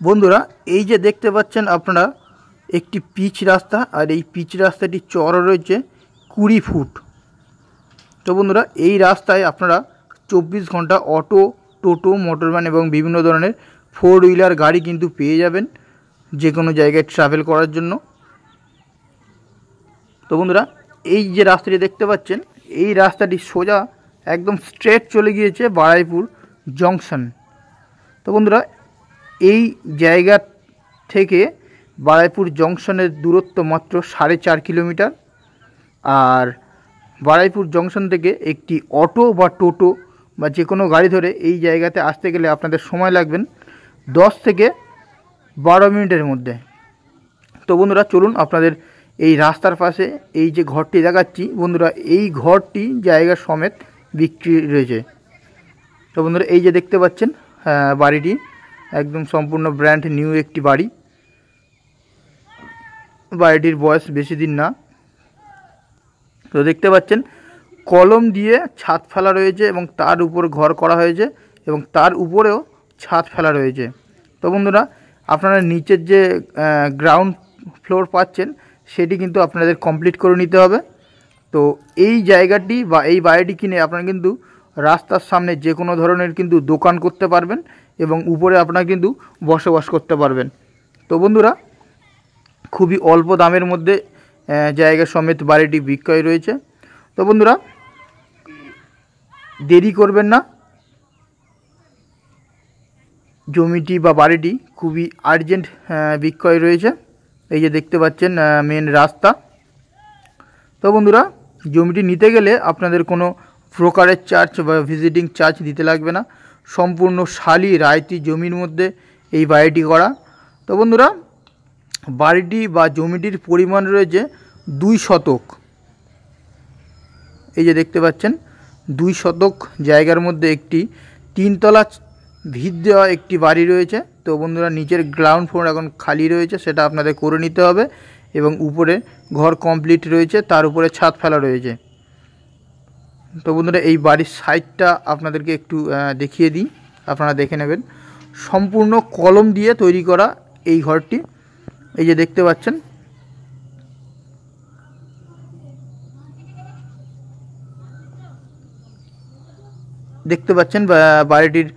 বন্ধুরা এই যে দেখতে পাচ্ছেন আপনারা একটি পিচ রাস্তা, আর এই পিচ রাস্তাটি চওড়া রয়েছে 20 ফুট। তো বন্ধুরা এই রাস্তায় আপনারা 24 ঘন্টা অটো, টোটো, মোটরভ্যান এবং বিভিন্ন ধরনের 4 হুইলার গাড়ি কিন্তু পেয়ে যাবেন যে কোনো জায়গায় ট্রাভেল করার জন্য। তো বন্ধুরা এই যে রাস্তাটি দেখতে পাচ্ছেন, এই রাস্তাটি সোজা একদম স্ট্রেট চলে গিয়েছে বারুইপুর জংশন। তো বন্ধুরা এই জায়গা থেকে বারুইপুর জংশনের দূরত্ব মাত্র 4.5 কিলোমিটার। আর বারুইপুর জংশন থেকে একটি অটো বা টোটো বা যে কোনো গাড়ি ধরে এই জায়গাতে আসতে গেলে আপনাদের সময় লাগবেন 10 থেকে 12 মিনিটের মধ্যে। তো বন্ধুরা চলুন আপনাদের এই রাস্তার পাশে এই যে ঘরটি দেখাচ্ছি, বন্ধুরা এই ঘরটি জায়গা সমেত বিক্রি রয়েছে। তো বন্ধুরা এই যে দেখতে পাচ্ছেন বাড়িটি একদম সম্পূর্ণ ব্র্যান্ড নিউ একটি বাড়ি। বাড়িটির বয়স বেশি দিন না। তো দেখতে পাচ্ছেন কলম দিয়ে ছাদ ফেলা রয়েছে এবং তার উপর ঘর করা হয়েছে এবং তার উপরেও ছাদ ফেলা রয়েছে। তো বন্ধুরা আপনারা নিচের যে গ্রাউন্ড ফ্লোর পাচ্ছেন সেটি কিন্তু আপনাদের কমপ্লিট করে নিতে হবে। তো এই জায়গাটি বা এই বাড়িটি কিনে আপনারা কিন্তু রাস্তার সামনে যে কোনো ধরনের কিন্তু দোকান করতে পারবেন এবং উপরে আপনারা কিন্তু বসবাস করতে পারবেন। তো বন্ধুরা খুবই অল্প দামের মধ্যে জায়গা সমেত বাড়িটি বিক্রয় রয়েছে। তো বন্ধুরা দেরি করবেন না, জমিটি বা বাড়িটি খুবই আর্জেন্ট বিক্রয় রয়েছে। এই যে দেখতে পাচ্ছেন মেন রাস্তা। তো বন্ধুরা জমিটি নিতে গেলে আপনাদের কোনো ব্রোকারেজ চার্জ বা ভিজিটিং চার্জ দিতে লাগবে না, সম্পূর্ণ শালি রায়তি জমির মধ্যে এই বাড়িটি করা। তো বন্ধুরা বাড়িটি বা জমিটির পরিমাণ রয়েছে 2 শতক। এই যে দেখতে পাচ্ছেন 2 শতক জায়গার মধ্যে একটি 3 তলা ভিত দেওয়া একটি বাড়ি রয়েছে। তো বন্ধুরা নিচের গ্রাউন্ড ফ্লোর এখন খালি রয়েছে, সেটা আপনাদের করে নিতে হবে এবং উপরে ঘর কমপ্লিট রয়েছে, তার উপরে ছাদ ফেলা রয়েছে। তো বন্ধুরা এই বাড়ির সাইডটা আপনাদেরকে একটু দেখিয়ে দিই, আপনারা দেখে নেবেন। সম্পূর্ণ কলম দিয়ে তৈরি করা এই ঘরটি। এই যে দেখতে পাচ্ছেন বাড়িটির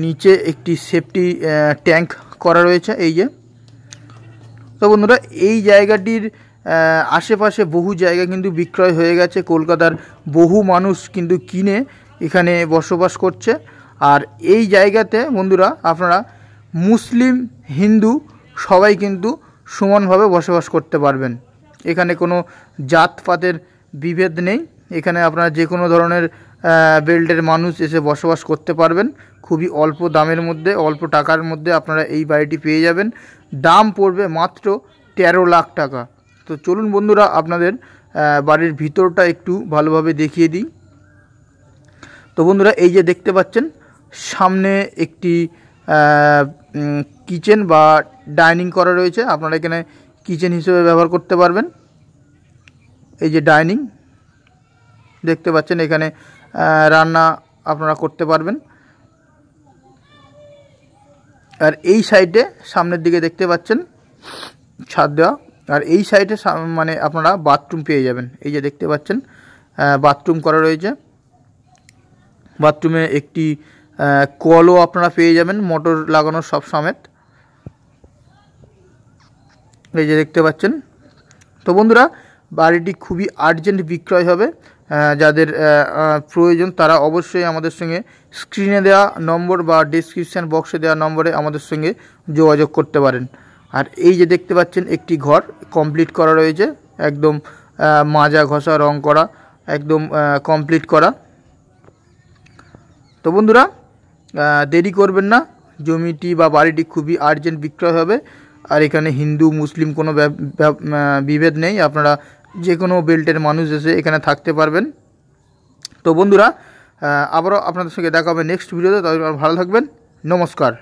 নিচে একটি সেফটি ট্যাঙ্ক করা রয়েছে। এই যে তো বন্ধুরা এই জায়গাটির আশেপাশে বহু জায়গা কিন্তু বিক্রয় হয়ে গেছে, কলকাতার বহু মানুষ কিন্তু কিনে এখানে বসবাস করছে। আর এই জায়গাতে বন্ধুরা আপনারা মুসলিম, হিন্দু সবাই কিন্তু সমানভাবে বসবাস করতে পারবেন। এখানে কোনো জাতপাতের বিভেদ নেই। এখানে আপনারা যে কোনো ধরনের বেল্টের মানুষ এসে বসবাস করতে পারবেন। খুবই অল্প দামের মধ্যে, অল্প টাকার মধ্যে আপনারা এই বাড়িটি পেয়ে যাবেন। দাম পড়বে মাত্র 13 লাখ টাকা। তো চলুন বন্ধুরা আপনাদের বাড়ির ভিতরটা একটু ভালোভাবে দেখিয়ে দিই। তো বন্ধুরা এই যে দেখতে পাচ্ছেন সামনে একটি কিচেন বা ডাইনিং করা রয়েছে, আপনারা এখানে কিচেন হিসেবে ব্যবহার করতে পারবেন। এই যে ডাইনিং দেখতে পাচ্ছেন, এখানে রান্না আপনারা করতে পারবেন। আর এই সাইডে সামনের দিকে দেখতে পাচ্ছেন ছাদ দেওয়া, আর এই সাইডে মানে আপনারা বাথরুম পেয়ে যাবেন। এই যে দেখতে পাচ্ছেন বাথরুম করা রয়েছে। বাথরুমে একটি কলও আপনারা পেয়ে যাবেন, মোটর লাগানো সব সমেত। এই যে দেখতে পাচ্ছেন। তো বন্ধুরা বাড়িটি খুবই আর্জেন্ট বিক্রয় হবে। যাদের প্রয়োজন তারা অবশ্যই আমাদের সঙ্গে স্ক্রিনে দেওয়া নম্বর বা ডেসক্রিপশান বক্সে দেওয়া নম্বরে আমাদের সঙ্গে যোগাযোগ করতে পারেন। আর এই যে দেখতে পাচ্ছেন একটি ঘর কমপ্লিট করা রয়েছে, একদম মাজা ঘষা রং করা, একদম কমপ্লিট করা। তো বন্ধুরা দেরি করবেন না, জমিটি বা বাড়িটি খুবই আর্জেন্ট বিক্রয় হবে। আর এখানে হিন্দু মুসলিম কোনো বিভেদ নেই, আপনারা যে কোনো বেল্টের মানুষ এসে এখানে থাকতে পারবেন। তো বন্ধুরা আবারও আপনাদের সঙ্গে দেখা হবে নেক্সট ভিডিওতে। তাদের ভালো থাকবেন, নমস্কার।